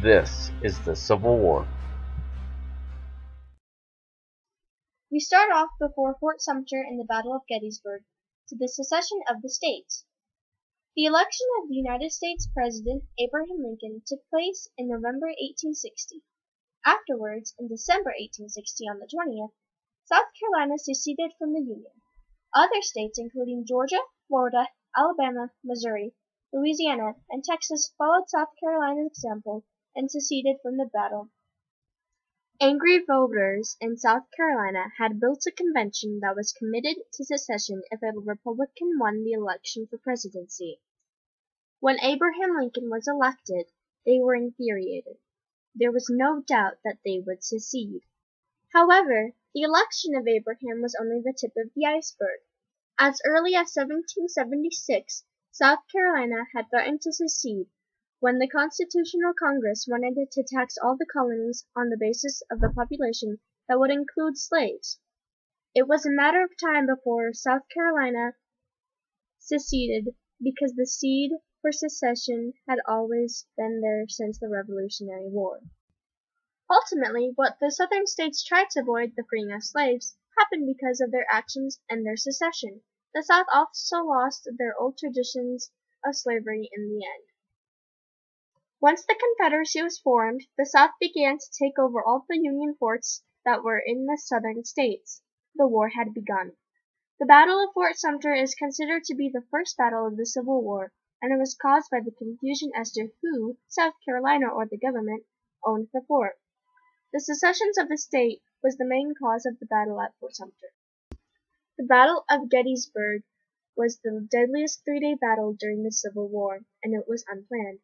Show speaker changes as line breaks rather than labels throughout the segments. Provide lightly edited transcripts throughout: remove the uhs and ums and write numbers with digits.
This is the Civil War.
We start off before Fort Sumter in the Battle of Gettysburg to the secession of the states. The election of the United States President Abraham Lincoln took place in November 1860. Afterwards, in December 1860 on the 20th, South Carolina seceded from the Union. Other states including Georgia, Florida, Alabama, Missouri, Louisiana, and Texas followed South Carolina's example and seceded from the battle. Angry voters in South Carolina had built a convention that was committed to secession if a Republican won the election for presidency. When Abraham Lincoln was elected, they were infuriated. There was no doubt that they would secede. However, the election of Abraham was only the tip of the iceberg. As early as 1776, South Carolina had threatened to secede when the Constitutional Congress wanted to tax all the colonies on the basis of the population that would include slaves. It was a matter of time before South Carolina seceded because the seed for secession had always been there since the Revolutionary War. Ultimately, what the southern states tried to avoid, the freeing of slaves, happened because of their actions and their secession. The South also lost their old traditions of slavery in the end. Once the Confederacy was formed, the South began to take over all the Union forts that were in the southern states. The war had begun. The Battle of Fort Sumter is considered to be the first battle of the Civil War, and it was caused by the confusion as to who, South Carolina or the government, owned the fort. The secession of the state was the main cause of the battle at Fort Sumter. The Battle of Gettysburg was the deadliest three-day battle during the Civil War, and it was unplanned.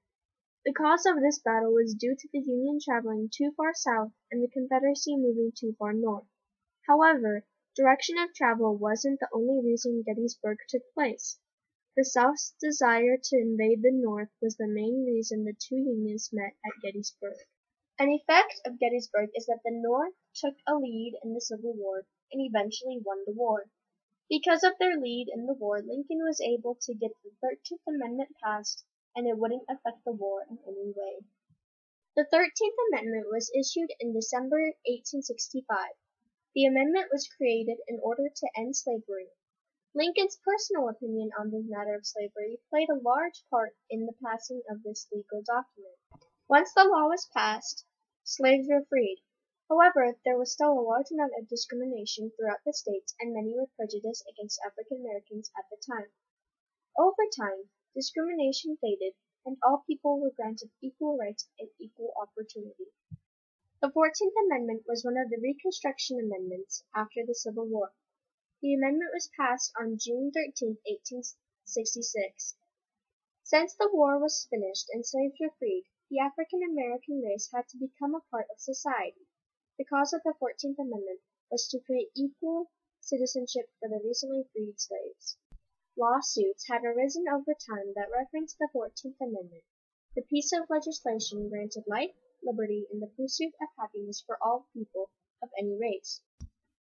The cause of this battle was due to the Union traveling too far south and the Confederacy moving too far north. However, direction of travel wasn't the only reason Gettysburg took place. The South's desire to invade the North was the main reason the two unions met at Gettysburg. An effect of Gettysburg is that the North took a lead in the Civil War and eventually won the war. Because of their lead in the war, Lincoln was able to get the 13th Amendment passed, and it wouldn't affect the war in any way. The 13th Amendment was issued in December 1865. The amendment was created in order to end slavery. Lincoln's personal opinion on the matter of slavery played a large part in the passing of this legal document. Once the law was passed, slaves were freed. However, there was still a large amount of discrimination throughout the states, and many were prejudiced against African Americans at the time. Over time, discrimination faded, and all people were granted equal rights and equal opportunity. The 14th Amendment was one of the Reconstruction Amendments after the Civil War. The amendment was passed on June 13, 1866. Since the war was finished and slaves were freed, the African American race had to become a part of society. The cause of the 14th Amendment was to create equal citizenship for the recently freed slaves. Lawsuits had arisen over time that referenced the 14th Amendment. The piece of legislation granted life, liberty, and the pursuit of happiness for all people of any race.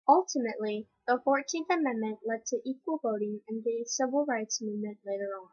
Ultimately, the 14th Amendment led to equal voting and the civil rights movement later on.